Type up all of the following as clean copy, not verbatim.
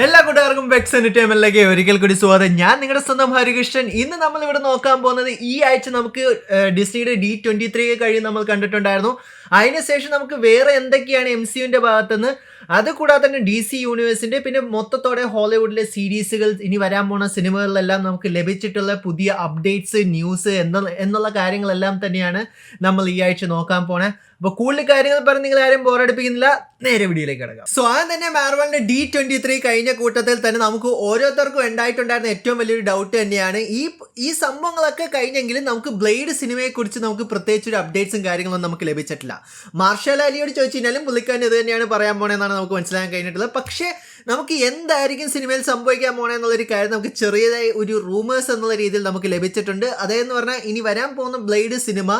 എല്ലാ കൂട്ടുകാർക്കും വെക്സ് എന്റർടൈൻമെന്റിലേക്ക് ഒരിക്കൽ കൂടി സ്വാഗതം. ഞാൻ നിങ്ങളുടെ സ്വന്തം ഹരികൃഷ്ണൻ. ഇന്ന് നമ്മൾ ഇവിടെ നോക്കാൻ പോകുന്നത് ഈ ആഴ്ച നമുക്ക് ഡിസ്നിയുടെ D23 കഴിയും നമ്മൾ കണ്ടിട്ടുണ്ടായിരുന്നു. അതിനുശേഷം നമുക്ക് വേറെ എന്തൊക്കെയാണ് MCUവിന്റെ ഭാഗത്തുനിന്ന്, അതുകൂടാതെ തന്നെ DC യൂണിവേഴ്സിന്റെ, പിന്നെ മൊത്തത്തോടെ ഹോളിവുഡിലെ സീരീസുകൾ, ഇനി വരാൻ പോണ സിനിമകളിലെല്ലാം നമുക്ക് ലഭിച്ചിട്ടുള്ള പുതിയ അപ്ഡേറ്റ്സ്, ന്യൂസ് എന്നുള്ള കാര്യങ്ങളെല്ലാം തന്നെയാണ് നമ്മൾ ഈ ആഴ്ച നോക്കാൻ പോണേ. അപ്പൊ കൂടുതൽ കാര്യങ്ങൾ പറഞ്ഞ് നിങ്ങൾ ആരും ബോറടിപ്പിക്കുന്നില്ല, നേരെ വീഡിയോയിലേക്ക് കിടക്കാം. സോ ആദ്യം തന്നെ മാർവലിന്റെ D23 കഴിഞ്ഞ കൂട്ടത്തിൽ തന്നെ നമുക്ക് ഓരോരുത്തർക്കും ഉണ്ടായിട്ടുണ്ടായിരുന്ന ഏറ്റവും വലിയൊരു ഡൗട്ട് തന്നെയാണ് ഈ സംഭവങ്ങളൊക്കെ കഴിഞ്ഞെങ്കിലും നമുക്ക് ബ്ലേഡ് സിനിമയെ കുറിച്ച് നമുക്ക് പ്രത്യേകിച്ച് ഒരു അപ്ഡേറ്റ്സും കാര്യങ്ങളൊന്നും നമുക്ക് ലഭിച്ചിട്ടില്ല. മാർഷൽ അലിയോട് ചോദിച്ചു കഴിഞ്ഞാലും പുള്ളിക്കാരൻ ഇത് തന്നെയാണ് പറയാൻ പോണെന്നാണ് നമുക്ക് മനസ്സിലാക്കാൻ കഴിഞ്ഞിട്ടുള്ളത്. പക്ഷേ നമുക്ക് എന്തായിരിക്കും സിനിമയിൽ സംഭവിക്കാൻ പോണെന്നുള്ളൊരു കാര്യം നമുക്ക് ചെറിയതായി ഒരു റൂമേഴ്സ് എന്നുള്ള രീതിയിൽ നമുക്ക് ലഭിച്ചിട്ടുണ്ട്. അതെന്ന് പറഞ്ഞാൽ ഇനി വരാൻ പോകുന്ന ബ്ലേഡ് സിനിമ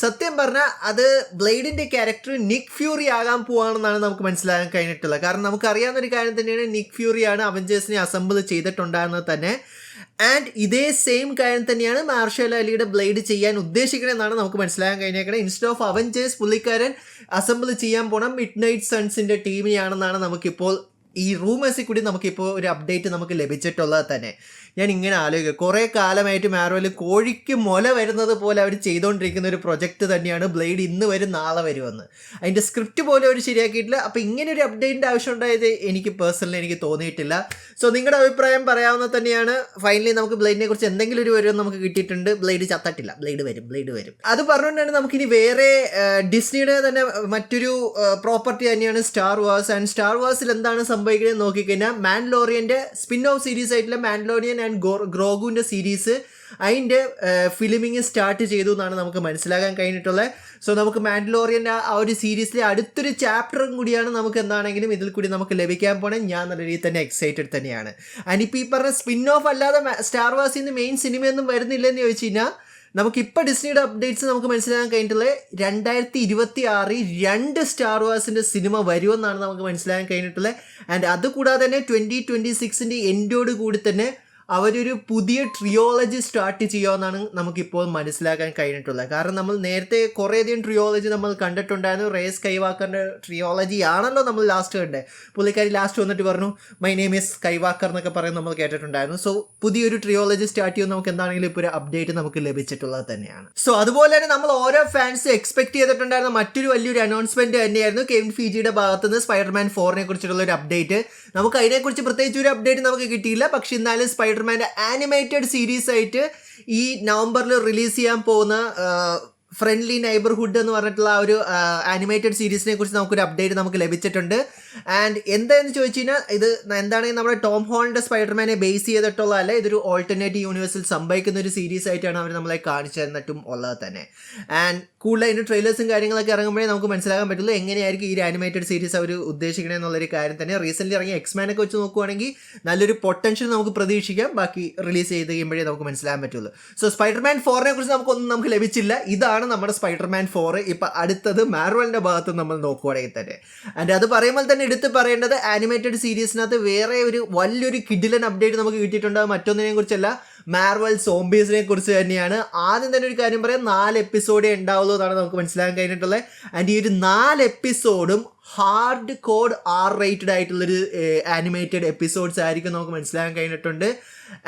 സത്യം പറഞ്ഞാൽ അത് ബ്ലേഡിന്റെ ക്യാരക്ടർ നിക് ഫ്യൂറി ആകാൻ പോവാണെന്നാണ് നമുക്ക് മനസ്സിലാക്കാൻ കഴിഞ്ഞിട്ടുള്ളത്. കാരണം നമുക്കറിയാവുന്ന ഒരു കാര്യം തന്നെയാണ്, നിക് ഫ്യൂറിയാണ് അവഞ്ചേഴ്സിനെ അസംബിൾ ചെയ്തിട്ടുണ്ടായിരുന്നത് തന്നെ. ആൻഡ് ഇതേ സെയിം കാര്യം തന്നെയാണ് മാർഷൽ അലിയുടെ ബ്ലേഡ് ചെയ്യാൻ ഉദ്ദേശിക്കണമെന്നാണ് നമുക്ക് മനസ്സിലാക്കാൻ കഴിഞ്ഞേക്കുന്നത്. ഇൻസ്റ്റെഡ് ഓഫ് അവഞ്ചേഴ്സ് പുള്ളിക്കാരൻ അസംബിൾ ചെയ്യാൻ പോണ മിഡ് നൈറ്റ് സൺസിന്റെ ടീമിനെയാണെന്നാണ് നമുക്കിപ്പോൾ ഈ റൂമേഴ്സിൽ കൂടി നമുക്കിപ്പോൾ ഒരു അപ്ഡേറ്റ് നമുക്ക് ലഭിച്ചിട്ടുള്ളത് തന്നെ. ഞാൻ ഇങ്ങനെ ആലോചിക്കുക, കുറേ കാലമായിട്ട് മാർവൽ കോഴിക്ക് മുല വരുന്നത് പോലെ അവർ ചെയ്തുകൊണ്ടിരിക്കുന്ന ഒരു പ്രൊജക്റ്റ് തന്നെയാണ് ബ്ലേഡ്. ഇന്ന് വരും നാളെ വരുമെന്ന് അതിൻ്റെ സ്ക്രിപ്റ്റ് പോലും അവർ ശരിയാക്കിയിട്ടില്ല. അപ്പോൾ ഇങ്ങനെ ഒരു അപ്ഡേറ്റിൻ്റെ ആവശ്യം ഉണ്ടായത് എനിക്ക് പേഴ്സണലി തോന്നിയിട്ടില്ല. സോ നിങ്ങളുടെ അഭിപ്രായം പറയാവുന്നത് തന്നെയാണ്. ഫൈനലി നമുക്ക് ബ്ലേഡിനെ കുറിച്ച് എന്തെങ്കിലും ഒരു വരും നമുക്ക് കിട്ടിയിട്ടുണ്ട്. ബ്ലേഡ് ചത്തട്ടില്ല, ബ്ലേഡ് വരും. അത് പറഞ്ഞുകൊണ്ടാണ് നമുക്കിനി വേറെ ഡിസ്നിയുടെ തന്നെ മറ്റൊരു പ്രോപ്പർട്ടി തന്നെയാണ് സ്റ്റാർ വാർസ്. ആൻഡ് സ്റ്റാർ വാർസിൽ എന്താണ് സംഭവിക്കുന്നത് നോക്കിക്കഴിഞ്ഞാൽ, മാൻഡലോറിയൻ്റെ സ്പിൻ ഓഫ് സീരീസ് ആയിട്ടുള്ള മാൻഡലോറിയൻ ആൻഡ് ഗ്രോഗുവിൻ്റെ സീരീസ് അതിൻ്റെ ഫിലിമിങ് സ്റ്റാർട്ട് ചെയ്തു എന്നാണ് നമുക്ക് മനസ്സിലാക്കാൻ കഴിഞ്ഞിട്ടുള്ളത്. സോ നമുക്ക് മാൻഡലോറിയൻ്റെ ആ ഒരു സീരീസിലെ അടുത്തൊരു ചാപ്റ്ററും കൂടിയാണ് നമുക്ക് എന്താണെങ്കിലും ഇതിൽ കൂടി നമുക്ക് ലഭിക്കാൻ പോണേ. ഞാൻ നല്ല രീതിയിൽ തന്നെ എക്സൈറ്റഡ് തന്നെയാണ്. ആൻഡ് ഇപ്പോൾ ഈ പറഞ്ഞ സ്പിൻ ഓഫ് അല്ലാതെ സ്റ്റാർ വാർസിൽ നിന്ന് മെയിൻ സിനിമയൊന്നും വരുന്നില്ലെന്ന് ചോദിച്ചു കഴിഞ്ഞാൽ, നമുക്കിപ്പോൾ ഡിസ്നിയുടെ അപ്ഡേറ്റ്സ് നമുക്ക് മനസ്സിലാക്കാൻ കഴിഞ്ഞിട്ടുള്ളത് 2026 2 സ്റ്റാർ വാർസിൻ്റെ സിനിമ വരുമെന്നാണ് നമുക്ക് മനസ്സിലാക്കാൻ കഴിഞ്ഞിട്ടുള്ളത്. ആൻഡ് അതുകൂടാതെ തന്നെ 2026 എൻഡോട് കൂടി തന്നെ അവരൊരു പുതിയ ട്രിയോളജി സ്റ്റാർട്ട് ചെയ്യുമെന്നാണ് നമുക്കിപ്പോൾ മനസ്സിലാക്കാൻ കഴിഞ്ഞിട്ടുള്ളത്. കാരണം നമ്മൾ നേരത്തെ കുറേയധികം ട്രിയോളജി നമ്മൾ കണ്ടിട്ടുണ്ടായിരുന്നു. റേ സ്കൈവാക്കറിൻ്റെ ട്രിയോളജി ആണല്ലോ നമ്മൾ ലാസ്റ്റ് കണ്ടത്. പുള്ളിക്കാരി ലാസ്റ്റ് വന്നിട്ട് പറഞ്ഞു മൈ നെയിം ഈസ് സ്കൈവാക്കർ എന്നൊക്കെ പറയുന്നത് നമ്മൾ കേട്ടിട്ടുണ്ടായിരുന്നു. സോ പുതിയൊരു ട്രിയോളജി സ്റ്റാർട്ട് ചെയ്യുമ്പോൾ നമുക്ക് എന്താണെങ്കിലും ഇപ്പോൾ ഒരു അപ്ഡേറ്റ് നമുക്ക് ലഭിച്ചിട്ടുള്ളത് തന്നെയാണ്. സോ അതുപോലെ തന്നെ നമ്മൾ ഓരോ ഫാൻസ് എക്സ്പെക്ട് ചെയ്തിട്ടുണ്ടായിരുന്ന മറ്റൊരു വലിയൊരു അനൗൺസ്മെന്റ് തന്നെയായിരുന്നു കെവിൻ ഫീജിയുടെ ഭാഗത്തുനിന്ന് സ്പൈഡർമാൻ 4 കുറിച്ചുള്ള ഒരു അപ്ഡേറ്റ്. നമുക്ക് അതിനെക്കുറിച്ച് പ്രത്യേകിച്ച് ഒരു അപ്ഡേറ്റ് നമുക്ക് കിട്ടിയില്ല. പക്ഷെ എന്നാലും സ്പൈഡർമാൻ്റെ ആനിമേറ്റഡ് സീരീസ് ആയിട്ട് ഈ നവംബറിൽ റിലീസ് ചെയ്യാൻ പോകുന്ന ഫ്രണ്ട്ലി നൈബർഹുഡ് എന്ന് പറഞ്ഞിട്ടുള്ള ആ ഒരു ആനിമേറ്റഡ് സീരീസിനെ കുറിച്ച് നമുക്കൊരു അപ്ഡേറ്റ് നമുക്ക് ലഭിച്ചിട്ടുണ്ട്. ആൻഡ് എന്താണെന്ന് ചോദിച്ചു കഴിഞ്ഞാൽ, ഇത് എന്താണെങ്കിൽ നമ്മുടെ ടോം ഹോളണ്ടിൻ്റെ സ്പൈഡർമാനെ ബേസ് ചെയ്തിട്ടുള്ളതല്ല, ഇതൊരു ഓൾട്ടർനേറ്റീവ് യൂണിവേഴ്സിൽ സംഭവിക്കുന്ന ഒരു സീരീസ് ആയിട്ടാണ് അവർ നമ്മളെ കാണിച്ചു തന്നിട്ടും ഉള്ളത് തന്നെ. ആൻഡ് കൂടുതൽ അതിൻ്റെ ട്രെയിലേഴ്സും കാര്യങ്ങളൊക്കെ ഇറങ്ങുമ്പോഴേ നമുക്ക് മനസ്സിലാക്കാൻ പറ്റുള്ളൂ എങ്ങനെയായിരിക്കും ഈ ആനിമേറ്റഡ് സീരീസ് അവർ ഉദ്ദേശിക്കണേ എന്നുള്ളൊരു കാര്യം തന്നെ. റീസെൻ്റ്ലി ഇറങ്ങിയ എക്സ്മാനൊക്കെ വെച്ച് നോക്കുവാണെങ്കിൽ നല്ലൊരു പൊട്ടൻഷ്യൽ നമുക്ക് പ്രതീക്ഷിക്കാം. ബാക്കി റിലീസ് ചെയ്ത് കഴിയുമ്പോഴേ നമുക്ക് മനസ്സിലാക്കാൻ പറ്റുള്ളൂ. സോ സ്പൈഡർമാൻ 4 കുറിച്ച് നമുക്ക് ലഭിച്ചില്ല. ഇതാണ് നമ്മുടെ സ്പൈഡർമാൻ 4. ഇപ്പം അടുത്തത് മാർവലിൻ്റെ ഭാഗത്ത് നമ്മൾ നോക്കുവാണെങ്കിൽ തന്നെ. ആൻഡ് അത് പറയുമ്പോൾ തന്നെ എടുത്ത് പറയേണ്ടത്, ആനിമേറ്റഡ് സീരീസിനകത്ത് വേറെ ഒരു വലിയൊരു കിഡിലൻ അപ്ഡേറ്റ് നമുക്ക് കിട്ടിയിട്ടുണ്ട്. മറ്റൊന്നിനെ കുറിച്ചല്ല, മാർവൽ സോംബീസിനെ കുറിച്ച് തന്നെയാണ്. ആദ്യം തന്നെ ഒരു കാര്യം പറയാം, 4 എപ്പിസോഡേ ഉണ്ടാവുള്ളൂ എന്നാണ് നമുക്ക് മനസ്സിലാക്കാൻ കഴിഞ്ഞിട്ടുള്ളത്. ആൻഡ് ഈ ഒരു 4 എപ്പിസോഡും ഹാർഡ് കോഡ് R-rated ആയിട്ടുള്ളൊരു ആനിമേറ്റഡ് എപ്പിസോഡ്സ് ആയിരിക്കും നമുക്ക് മനസ്സിലാക്കാൻ കഴിഞ്ഞിട്ടുണ്ട്.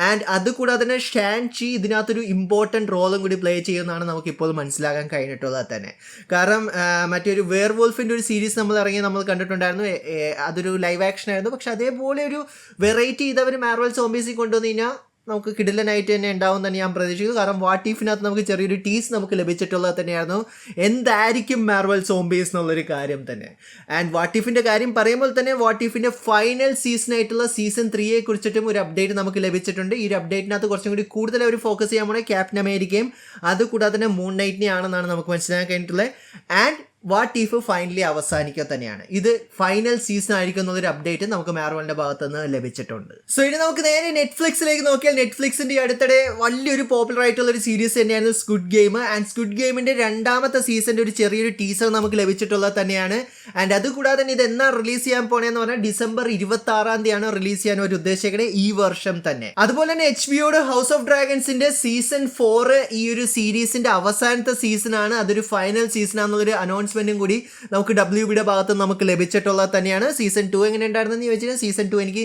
ആൻഡ് അതുകൂടാതെ തന്നെ ഷാൻ-ചി ഇതിനകത്തൊരു ഇമ്പോർട്ടൻറ്റ് റോളും കൂടി പ്ലേ ചെയ്യുമെന്നാണ് നമുക്കിപ്പോൾ മനസ്സിലാക്കാൻ കഴിഞ്ഞിട്ടുള്ളത് തന്നെ. കാരണം മറ്റൊരു വെയർ വോൾഫിൻ്റെ ഒരു സീരീസ് നമ്മൾ കണ്ടിട്ടുണ്ടായിരുന്നു. അതൊരു ലൈവ് ആക്ഷൻ ആയിരുന്നു. പക്ഷെ അതേപോലെ ഒരു വെറൈറ്റി ചെയ്തവർ മാർവൽ സോംബീസിൽ കൊണ്ടുവന്നു കഴിഞ്ഞാൽ നമുക്ക് കിടിലനായിട്ട് തന്നെ ഉണ്ടാവും തന്നെ ഞാൻ പ്രതീക്ഷിക്കുന്നു. കാരണം വാട്ട് ഇഫിനകത്ത് നമുക്ക് ചെറിയൊരു ടീസ് നമുക്ക് ലഭിച്ചിട്ടുള്ളത് തന്നെയായിരുന്നു എന്തായിരിക്കും മാർവൽ സോംബീസ് എന്നുള്ളൊരു കാര്യം തന്നെ. ആൻഡ് വാട്ട് ഇഫിൻ്റെ കാര്യം പറയുമ്പോൾ തന്നെ, വാട്ട് ഇഫിൻ്റെ ഫൈനൽ സീസണായിട്ടുള്ള സീസൺ 3 കുറിച്ചിട്ടും ഒരു അപ്ഡേറ്റ് നമുക്ക് ലഭിച്ചിട്ടുണ്ട്. ഈ ഒരു അപ്ഡേറ്റിനകത്ത് കുറച്ചും കൂടി കൂടുതൽ അവർ ഫോക്കസ് ചെയ്യാൻ പോണേ ക്യാപ്റ്റൻ അമേരിക്കയും അതുകൂടാതെ തന്നെ മൂൺ നൈറ്റിനെ ആണെന്നാണ് നമുക്ക് മനസ്സിലാക്കാൻ കഴിഞ്ഞിട്ടുള്ളത്. ആൻഡ് വാട്ട് ഇഫ് ഫൈനലി അവസാനിക്കുക തന്നെയാണ്. ഇത് ഫൈനൽ സീസൺ ആയിരിക്കും എന്നുള്ളൊരു അപ്ഡേറ്റ് നമുക്ക് മാർവലിന്റെ ഭാഗത്ത് നിന്ന് ലഭിച്ചിട്ടുണ്ട്. സോ ഇനി നമുക്ക് നേരെ നെറ്റ്ഫ്ലിക്സിലേക്ക് നോക്കിയാൽ, നെറ്റ്ഫ്ലിക്സിന്റെ അടുത്തിടെ വലിയൊരു പോപ്പുലർ ആയിട്ടുള്ള ഒരു സീരീസ് തന്നെയായിരുന്നു സ്ക്വിഡ് ഗെയിം. ആൻഡ് സ്ക്വിഡ് ഗെയിമിന്റെ 2ാമത്തെ സീസണിന്റെ ഒരു ചെറിയൊരു ടീസർ നമുക്ക് ലഭിച്ചിട്ടുള്ളത് തന്നെയാണ്. ആൻഡ് അതുകൂടാതെ തന്നെ ഇത് എന്നാ റിലീസ് ചെയ്യാൻ പോണെന്ന് പറഞ്ഞാൽ ഡിസംബർ 26 റിലീസ് ചെയ്യാൻ ഒരു ഉദ്ദേശിക്കുന്നത് ഈ വർഷം തന്നെ. അതുപോലെ തന്നെ HBO ഹൗസ് ഓഫ് ഡ്രാഗൺസിന്റെ സീസൺ 4 ഈ ഒരു സീരീസിന്റെ അവസാനത്തെ സീസൺ ആണ്. അതൊരു ഫൈനൽ സീസൺ ആണെന്നുള്ളൊരു അനൗൺസ് കൂടി നമുക്ക് WBയുടെ ഭാഗത്ത് നമുക്ക് ലഭിച്ചിട്ടുള്ളത് തന്നെയാണ്. സീസൺ 2 എങ്ങനെ ഉണ്ടായിരുന്നെന്ന് ചോദിച്ചാൽ, സീസൺ 2 എനിക്ക്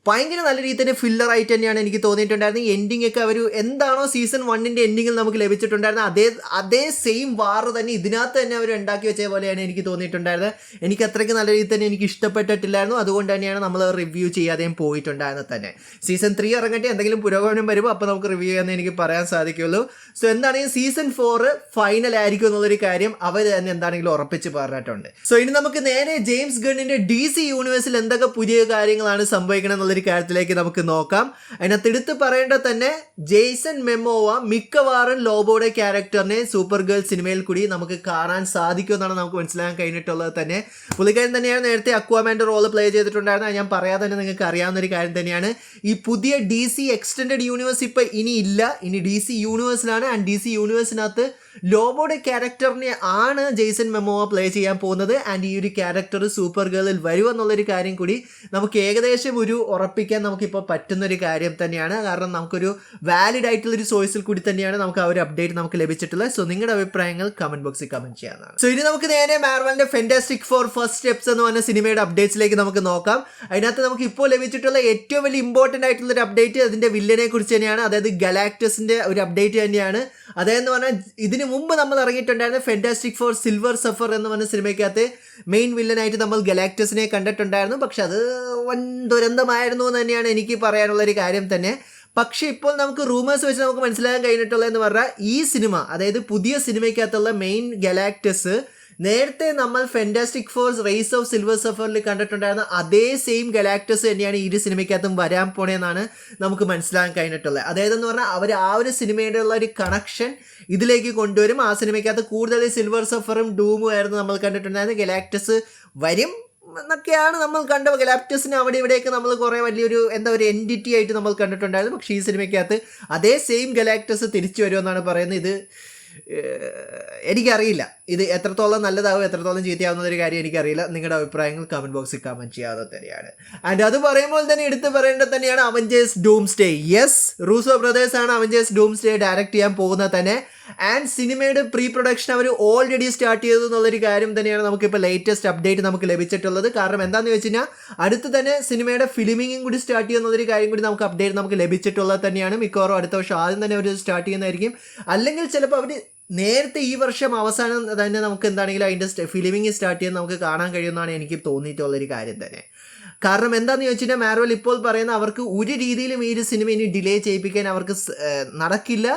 ഭയങ്കര നല്ല രീതിയിൽ തന്നെ ഫില്ലറായിട്ട് തന്നെയാണ് എനിക്ക് തോന്നിയിട്ടുണ്ടായിരുന്നത്. എൻഡിങ് ഒക്കെ അവർ എന്താണോ സീസൺ 1 എൻഡിങ്ങിൽ നമുക്ക് ലഭിച്ചിട്ടുണ്ടായിരുന്നത് അതേ സെയിം വാർ തന്നെ ഇതിനകത്ത് തന്നെ അവർ ഉണ്ടാക്കി വെച്ച പോലെയാണ് എനിക്ക് തോന്നിയിട്ടുണ്ടായിരുന്നത്. എനിക്ക് അത്രയ്ക്ക് നല്ല രീതിയിൽ തന്നെ എനിക്ക് ഇഷ്ടപ്പെട്ടിട്ടില്ലായിരുന്നു. അതുകൊണ്ട് തന്നെയാണ് നമ്മൾ റിവ്യൂ ചെയ്യാതെയും പോയിട്ടുണ്ടായിരുന്നത് തന്നെ. സീസൺ 3 ഇറങ്ങട്ടെ, എന്തെങ്കിലും പുരോഗമനം വരുമ്പോൾ അപ്പോൾ നമുക്ക് റിവ്യൂ ചെയ്യാമെന്ന് എനിക്ക് പറയാൻ സാധിക്കുള്ളൂ. സോ എന്താണെങ്കിൽ സീസൺ 4 ഫൈനൽ ആയിരിക്കും എന്നുള്ളൊരു കാര്യം അവർ തന്നെ എന്താണെങ്കിലും ഉറപ്പിച്ച് പറഞ്ഞിട്ടുണ്ട്. സോ ഇനി നമുക്ക് നേരെ ജെയിംസ് ഗണ്ണിന്റെ DC യൂണിവേഴ്സിൽ എന്തൊക്കെ പുതിയ കാര്യങ്ങളാണ് സംഭവിക്കണം എന്നുള്ളൊരു കാര്യത്തിലേക്ക് നമുക്ക് നോക്കാം. അതിനകത്ത് എടുത്ത് പറയേണ്ടത് തന്നെ ജെയ്സൺ മെമോവ മിക്കവാറും ലോബോയുടെ ക്യാരക്ടറിനെ സൂപ്പർ ഗേൾ സിനിമയിൽ കൂടി നമുക്ക് കാണാൻ സാധിക്കുമെന്നാണ് നമുക്ക് മനസ്സിലാക്കാൻ കഴിഞ്ഞിട്ടുള്ളത് തന്നെ. പുള്ളിക്കാരൻ തന്നെയാണ് നേരത്തെ അക്വാമാൻ്റെ റോള് പ്ലേ ചെയ്തിട്ടുണ്ടായിരുന്നത്. ഞാൻ പറയാതെ തന്നെ നിങ്ങൾക്ക് അറിയാവുന്ന ഒരു കാര്യം തന്നെയാണ്. ഈ പുതിയ DC എക്സ്റ്റൻഡഡ് യൂണിവേഴ്സ് ഇപ്പോൾ ഇനി ഇല്ല, ഇനി DC യൂണിവേഴ്സിലാണ്. ആൻഡ് DC യൂണിവേഴ്സിനകത്ത് ലോബോയുടെ ക്യാരക്ടറിനെ ആണ് ജെയ്സൺ മെമോവ പ്ലേ ചെയ്യാൻ പോകുന്നത്. ആൻഡ് ഈ ഒരു ക്യാരക്ടർ സൂപ്പർ ഗേളിൽ വരുമെന്നുള്ളൊരു കാര്യം കൂടി നമുക്ക് ഏകദേശം ഒരു ഉറപ്പിക്കാൻ നമുക്കിപ്പോൾ പറ്റുന്നൊരു കാര്യം തന്നെയാണ്. കാരണം നമുക്കൊരു വാലിഡ് ആയിട്ടുള്ളൊരു സോഴ്സിൽ കൂടി തന്നെയാണ് നമുക്ക് ആ ഒരു അപ്ഡേറ്റ് നമുക്ക് ലഭിച്ചിട്ടുള്ളത്. സോ നിങ്ങളുടെ അഭിപ്രായങ്ങൾ കമന്റ് ബോക്സിൽ കമന്റ് ചെയ്യാവുന്നതാണ്. സോ ഇനി നമുക്ക് നേരെ മാർവലിന്റെ ഫാന്റാസ്റ്റിക് ഫോർ ഫസ്റ്റ് സ്റ്റെപ്സ് എന്ന് പറഞ്ഞ സിനിമയുടെ അപ്ഡേറ്റ്സിലേക്ക് നമുക്ക് നോക്കാം. അതിനകത്ത് നമുക്ക് ഇപ്പോൾ ലഭിച്ചിട്ടുള്ള ഏറ്റവും വലിയ ഇമ്പോർട്ടൻ്റ് ആയിട്ടുള്ളൊരു അപ്ഡേറ്റ് അതിൻ്റെ വില്ലനെ കുറിച്ച് തന്നെയാണ്. അതായത് ഗലാക്ടസിന്റെ ഒരു അപ്ഡേറ്റ് തന്നെയാണ്. അതായത് പറഞ്ഞാൽ ഇതിന് മുമ്പ് നമ്മൾ ഇറങ്ങിയിട്ടുണ്ടായിരുന്ന ഫാന്റാസ്റ്റിക് ഫോർ സിൽവർ സഫർ എന്ന് പറഞ്ഞ സിനിമയ്ക്കകത്ത് മെയിൻ വില്ലനായിട്ട് നമ്മൾ ഗലാക്ടസിനെ കണ്ടിട്ടുണ്ടായിരുന്നു. പക്ഷെ അത് വൻ ദുരന്തമായിരുന്നു എന്ന് തന്നെയാണ് എനിക്ക് പറയാനുള്ളൊരു കാര്യം തന്നെ. പക്ഷേ ഇപ്പോൾ നമുക്ക് റൂമേഴ്സ് വെച്ച് നമുക്ക് മനസ്സിലാക്കാൻ കഴിഞ്ഞിട്ടുള്ളതെന്ന് പറഞ്ഞാൽ ഈ സിനിമ, അതായത് പുതിയ സിനിമയ്ക്കകത്തുള്ള മെയിൻ ഗലാക്ടസ് നേരത്തെ നമ്മൾ Fantastic Four rise of silver സഫറിൽ കണ്ടിട്ടുണ്ടായിരുന്ന അതേ സെയിം ഗലാക്ടസ് തന്നെയാണ് ഈ ഒരു സിനിമയ്ക്കകത്തും വരാൻ പോണേന്നാണ് നമുക്ക് മനസ്സിലാക്കാൻ കഴിഞ്ഞിട്ടുള്ളത്. അതായതെന്ന് പറഞ്ഞാൽ അവർ ആ ഒരു സിനിമയുടെ ഉള്ള ഒരു കണക്ഷൻ ഇതിലേക്ക് കൊണ്ടുവരും. ആ സിനിമയ്ക്കകത്ത് കൂടുതൽ സിൽവർ സഫറും ഡൂമും ആയിരുന്നു നമ്മൾ കണ്ടിട്ടുണ്ടായിരുന്നത്. ഗലാക്ടസ് വരും എന്നൊക്കെയാണ് നമ്മൾ കണ്ട. ഗലാക്ടസിന് അവിടെ ഇവിടെയൊക്കെ നമ്മൾ കുറേ വലിയൊരു ഒരു എൻറ്റിറ്റി ആയിട്ട് നമ്മൾ കണ്ടിട്ടുണ്ടായിരുന്നു. പക്ഷേ ഈ സിനിമയ്ക്കകത്ത് അതേ സെയിം ഗലാക്ടസ് തിരിച്ചു വരുമെന്നാണ് പറയുന്നത്. ഇത് എനിക്കറിയില്ല ഇത് എത്രത്തോളം നല്ലതാവും എത്രത്തോളം ചീത്തയാവുന്നൊരു കാര്യം എനിക്കറിയില്ല. നിങ്ങളുടെ അഭിപ്രായങ്ങൾ കമൻറ്റ് ബോക്സിൽ കമൻറ്റ് ചെയ്യാതെ തന്നെയാണ്. ആൻഡ് അത് പറയുമ്പോൾ തന്നെ എടുത്ത് പറയേണ്ടത് തന്നെയാണ് Avengers Doomsday. Yes, Russo brothers ആണ് അവഞ്ചേഴ്സ് ഡൂംസ്ഡേ ഡയറക്റ്റ് ചെയ്യാൻ പോകുന്നത് തന്നെ. ആൻഡ് സിനിമയുടെ പ്രീ പ്രൊഡക്ഷൻ അവർ ഓൾറെഡി സ്റ്റാർട്ട് ചെയ്തു എന്നുള്ളൊരു കാര്യം തന്നെയാണ് നമുക്കിപ്പോൾ ലേറ്റസ്റ്റ് അപ്ഡേറ്റ് നമുക്ക് ലഭിച്ചിട്ടുള്ളത്. കാരണം എന്താണെന്ന് വെച്ച് കഴിഞ്ഞാൽ അടുത്ത് തന്നെ സിനിമയുടെ ഫിലിമിങ്ങും കൂടി സ്റ്റാർട്ട് ചെയ്യുന്നൊരു കാര്യം കൂടി നമുക്ക് അപ്ഡേറ്റ് നമുക്ക് ലഭിച്ചിട്ടുള്ളത് തന്നെയാണ്. മിക്കവാറും അടുത്ത വർഷം ആദ്യം തന്നെ അവർ സ്റ്റാർട്ട് ചെയ്യുന്നതായിരിക്കും. അല്ലെങ്കിൽ ചിലപ്പോൾ അവർ നേരത്തെ ഈ വർഷം അവസാനം തന്നെ നമുക്ക് എന്താണെങ്കിലും അതിൻ്റെ ഫിലിമിങ് സ്റ്റാർട്ട് ചെയ്യാൻ നമുക്ക് കാണാൻ കഴിയുമെന്നാണ് എനിക്ക് തോന്നിയിട്ടുള്ളൊരു കാര്യം തന്നെ. കാരണം എന്താണെന്ന് ചോദിച്ചു കഴിഞ്ഞാൽ മാർവൽ ഇപ്പോൾ പറയുന്ന അവർക്ക് ഒരു രീതിയിലും ഈ ഒരു സിനിമ ഇനി ഡിലേ ചെയ്യിപ്പിക്കാൻ അവർക്ക് നടക്കില്ല.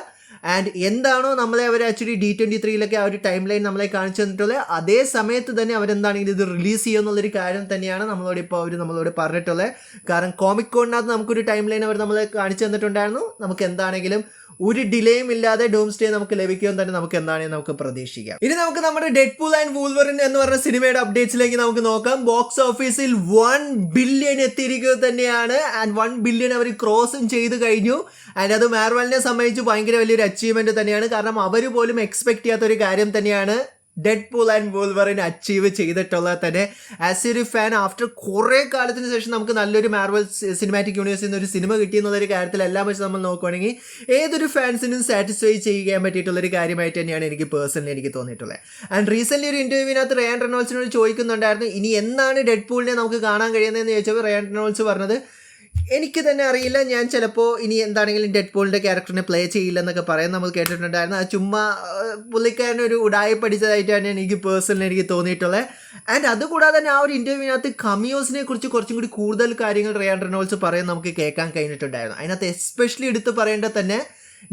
ആൻഡ് എന്താണോ നമ്മളെ അവർ ആക്ച്വലി D23 ആ ഒരു ടൈം ലൈൻ നമ്മളെ കാണിച്ചു തന്നിട്ടുള്ളത് അതേ സമയത്ത് തന്നെ അവരെന്താണെങ്കിലും ഇത് റിലീസ് ചെയ്യുമെന്നുള്ളൊരു കാര്യം തന്നെയാണ് നമ്മളോട് പറഞ്ഞിട്ടുള്ളത്. കാരണം കോമിക് കോണിനകത്ത് നമുക്കൊരു ടൈം ലൈൻ അവർ നമ്മളെ കാണിച്ചു തന്നിട്ടുണ്ടായിരുന്നു. നമുക്ക് എന്താണെങ്കിലും ഒരു ഡിലേയും ഇല്ലാതെ ഡൂംസ്ഡേ നമുക്ക് ലഭിക്കുമെന്ന് തന്നെ നമുക്ക് എന്താണെങ്കിലും നമുക്ക് പ്രതീക്ഷിക്കാം. ഇനി നമുക്ക് നമ്മുടെ ഡെഡ്പൂൾ ആൻഡ് വൂൾവറിൻ എന്ന് പറഞ്ഞ സിനിമയുടെ അപ്ഡേറ്റ്സിലേക്ക് നമുക്ക് നോക്കാം. ബോക്സ് ഓഫീസിൽ 1 ബില്യൺ എത്തിയിരിക്കുക തന്നെയാണ്. ആൻഡ് 1 ബില്യൺ അവർ ക്രോസും ചെയ്ത് കഴിഞ്ഞു. ആൻഡ് അത് മാർവലിനെ സംബന്ധിച്ച് ഭയങ്കര വലിയൊരു അച്ചീവ്മെന്റ് തന്നെയാണ്. കാരണം അവർ പോലും എക്സ്പെക്ട് ചെയ്യാത്തൊരു കാര്യം തന്നെയാണ് ഡെഡ്പൂൾ ആൻഡ് വൂൾവറിൻ അച്ചീവ് ചെയ്തിട്ടുള്ളത് തന്നെ. ആസ് എ ഒരു ഫാൻ ആഫ്റ്റർ കുറേ കാലത്തിന് ശേഷം നമുക്ക് നല്ലൊരു മാർവൽ സിനിമാറ്റിക് യൂണിവേഴ്സിൽ നിന്ന് ഒരു സിനിമ കിട്ടിയെന്നുള്ളൊരു കാര്യത്തിൽ എല്ലാം വെച്ച് നമ്മൾ നോക്കുകയാണെങ്കിൽ ഏതൊരു ഫാൻസിനും സാറ്റിസ്ഫൈ ചെയ്യാൻ പറ്റിയിട്ടുള്ളൊരു കാര്യമായിട്ട് തന്നെയാണ് എനിക്ക് പേഴ്സണലി തോന്നിയിട്ടുള്ളത്. ആൻഡ് റീസെൻ്റ്ലി ഒരു ഇൻ്റർവ്യൂവിനകത്ത് റയാൻ റെനോൾസിനോട് ചോദിക്കുന്നുണ്ടായിരുന്നു ഇനി എന്നാണ് ഡെഡ്പൂളിനെ നമുക്ക് കാണാൻ കഴിയുന്നതെന്ന് ചോദിച്ചപ്പോൾ റയാൻ റെനോൾസ് പറഞ്ഞത് എനിക്ക് തന്നെ അറിയില്ല, ഞാൻ ചിലപ്പോൾ ഇനി എന്താണെങ്കിലും ഡെഡ്പൂളിൻ്റെ ക്യാരക്ടറിനെ പ്ലേ ചെയ്യില്ലെന്നൊക്കെ പറയാൻ നമ്മൾ കേട്ടിട്ടുണ്ടായിരുന്നു. അത് ചുമ്മാ പുള്ളിക്കാരനൊരു ഉടായി പഠിച്ചതായിട്ടാണ് എനിക്ക് പേഴ്സണലി തോന്നിയിട്ടുള്ളത്. ആൻഡ് അതുകൂടാതെ തന്നെ ആ ഒരു ഇൻ്റർവ്യൂവിനകത്ത് കമിയോസിനെ കുറിച്ച് കുറച്ചും കൂടി കൂടുതൽ കാര്യങ്ങൾ റയാൻ റെനോൾസ് പറയാൻ നമുക്ക് കേൾക്കാൻ കഴിഞ്ഞിട്ടുണ്ടായിരുന്നു. അതിനകത്ത് എസ്പെഷ്യലി എടുത്ത് പറയേണ്ടത് തന്നെ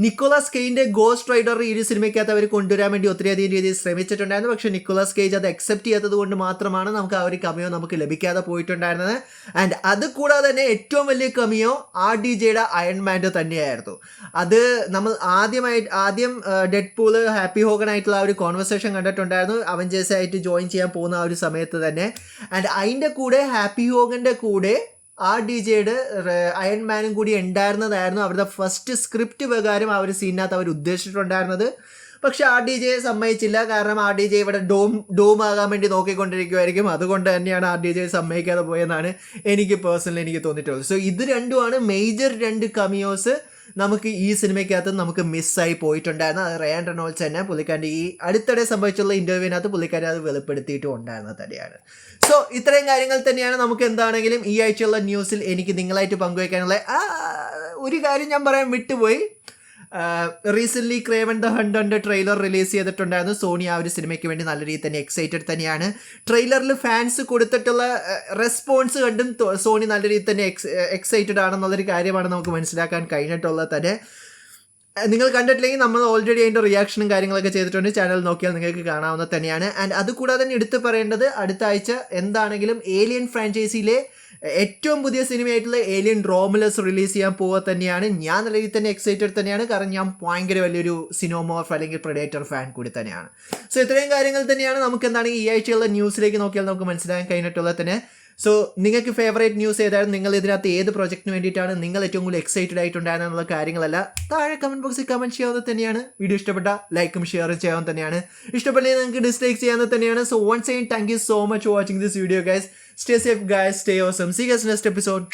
നിക്കോളാസ് കേജിന്റെ ഗോസ്റ്റ് റൈഡർ ഈ ഒരു സിനിമയ്ക്കകത്ത് അവർ കൊണ്ടുവരാൻ വേണ്ടി ഒത്തിരിയധികം രീതിയിൽ ശ്രമിച്ചിട്ടുണ്ടായിരുന്നു. പക്ഷേ നിക്കോളാസ് കേജ് അത് അക്സെപ്റ്റ് ചെയ്യാത്തത് കൊണ്ട് മാത്രമാണ് നമുക്ക് ആ ഒരു കമിയോ നമുക്ക് ലഭിക്കാതെ പോയിട്ടുണ്ടായിരുന്നത്. ആൻഡ് അത് കൂടാതെ തന്നെ ഏറ്റവും വലിയ കമിയോ RDJയുടെ അയൺമാൻ്റെ തന്നെയായിരുന്നു. അത് നമ്മൾ ആദ്യം ഡെഡ്പൂൾ ഹാപ്പി ഹോഗൻ ആയിട്ടുള്ള ആ ഒരു കോൺവെർസേഷൻ കണ്ടിട്ടുണ്ടായിരുന്നു അവഞ്ചേഴ്സ് ആയിട്ട് ജോയിൻ ചെയ്യാൻ പോകുന്ന ആ ഒരു സമയത്ത് തന്നെ. ആൻഡ് അതിൻ്റെ കൂടെ ഹാപ്പി ഹോഗൻ്റെ കൂടെ RDJയുടെ അയൺമാനും കൂടി ഉണ്ടായിരുന്നതായിരുന്നു അവരുടെ ഫസ്റ്റ് സ്ക്രിപ്റ്റ് പ്രകാരം ആ ഒരു സീനിനകത്ത് അവർ ഉദ്ദേശിച്ചിട്ടുണ്ടായിരുന്നത്. പക്ഷെ RDJ സമ്മതിച്ചില്ല. കാരണം RDJ ഇവിടെ ഡോം ആകാൻ വേണ്ടി നോക്കിക്കൊണ്ടിരിക്കുമായിരിക്കും. അതുകൊണ്ട് തന്നെയാണ് RDJ സമ്മതിക്കാതെ പോയെന്നാണ് എനിക്ക് പേഴ്സണലി തോന്നിയിട്ടുള്ളത്. സോ ഇത് രണ്ടുമാണ് മേജർ 2 കമിയോസ് നമുക്ക് ഈ സിനിമയ്ക്കകത്ത് നമുക്ക് മിസ്സായി പോയിട്ടുണ്ടായിരുന്നു. അത് റയാൻ റെനോൾഡ്സ് തന്നെ പുള്ളിക്കാരൻ്റെ ഈ അടുത്തിടെ സംഭവിച്ചുള്ള ഇൻ്റർവ്യൂവിനകത്ത് പുള്ളിക്കാരൻ അത് വെളിപ്പെടുത്തിയിട്ടും ഉണ്ടായിരുന്നത് തന്നെയാണ്. സോ ഇത്രയും കാര്യങ്ങൾ തന്നെയാണ് നമുക്ക് എന്താണെങ്കിലും ഈ ആഴ്ചയുള്ള ന്യൂസിൽ എനിക്ക് നിങ്ങളായിട്ട് പങ്കുവയ്ക്കാനുള്ള ഒരു കാര്യം ഞാൻ പറയാൻ വിട്ടുപോയി. റീസെൻ്റ്ലി ക്രേവൻ ദ ഹണ്ടറിൻ്റെ ട്രെയിലർ റിലീസ് ചെയ്തിട്ടുണ്ടായിരുന്നു. സോണി ആ ഒരു സിനിമയ്ക്ക് വേണ്ടി നല്ല രീതിയിൽ തന്നെ എക്സൈറ്റഡ് തന്നെയാണ്. ട്രെയിലറിൽ ഫാൻസ് കൊടുത്തിട്ടുള്ള റെസ്പോൺസ് കണ്ടും സോണി നല്ല രീതിയിൽ തന്നെ എക്സൈറ്റഡ് ആണെന്നുള്ളൊരു കാര്യമാണ് നമുക്ക് മനസ്സിലാക്കാൻ കഴിഞ്ഞിട്ടുള്ളത് തന്നെ. നിങ്ങൾ കണ്ടിട്ടില്ലെങ്കിൽ നമ്മൾ ഓൾറെഡി അതിൻ്റെ റിയാക്ഷനും കാര്യങ്ങളൊക്കെ ചെയ്തിട്ടുണ്ട്. ചാനൽ നോക്കിയാൽ നിങ്ങൾക്ക് കാണാവുന്നത് തന്നെയാണ്. ആൻഡ് അതുകൂടാതെ തന്നെ എടുത്തു പറയേണ്ടത്, അടുത്ത ആഴ്ച എന്താണെങ്കിലും ഏലിയൻ ഫ്രാഞ്ചൈസിയിലെ ഏറ്റവും പുതിയ സിനിമയായിട്ടുള്ള ഏലിയൻ റോമുലസ് റിലീസ് ചെയ്യാൻ പോവുക തന്നെയാണ്. ഞാൻ നല്ല രീതിയിൽ തന്നെ എക്സൈറ്റഡ് തന്നെയാണ്. കാരണം ഞാൻ ഭയങ്കര വലിയൊരു സിനോമോർഫ് അല്ലെങ്കിൽ പ്രെഡേറ്റർ ഫാൻ കൂടി തന്നെയാണ്. സോ ഇത്രയും കാര്യങ്ങൾ തന്നെയാണ് നമുക്ക് എന്താണെങ്കിൽ ഈ ആഴ്ചയുള്ള ന്യൂസിലേക്ക് നോക്കിയാൽ നമുക്ക് മനസ്സിലാക്കാൻ കഴിഞ്ഞിട്ടുള്ളത് തന്നെ. സോ നിങ്ങൾക്ക് ഫേവറേറ്റ് ന്യൂസ് ഏതായിരുന്നു? നിങ്ങൾ ഇതിനകത്ത് ഏത് പ്രോജക്റ്റിന് വേണ്ടിയിട്ടാണ് നിങ്ങൾ ഏറ്റവും കൂടുതൽ എക്സൈറ്റഡ് ആയിട്ടുണ്ടായിരുന്നത് എന്നുള്ള കാര്യങ്ങളല്ല താഴെ കമൻറ്റ് ബോക്സിൽ കമൻറ്റ് ചെയ്യാവുന്നത് തന്നെയാണ്. വീഡിയോ ഇഷ്ടപ്പെട്ട ലൈക്കും ഷെയറും ചെയ്യാവുന്നത് തന്നെയാണ്. ഇഷ്ടപ്പെട്ടില്ലെങ്കിൽ നിങ്ങൾക്ക് ഡിസ്ലൈക്ക് ചെയ്യാവുന്നത് തന്നെയാണ്. So once again thank you so much for watching this video guys. Stay safe guys, stay awesome. See you guys next episode.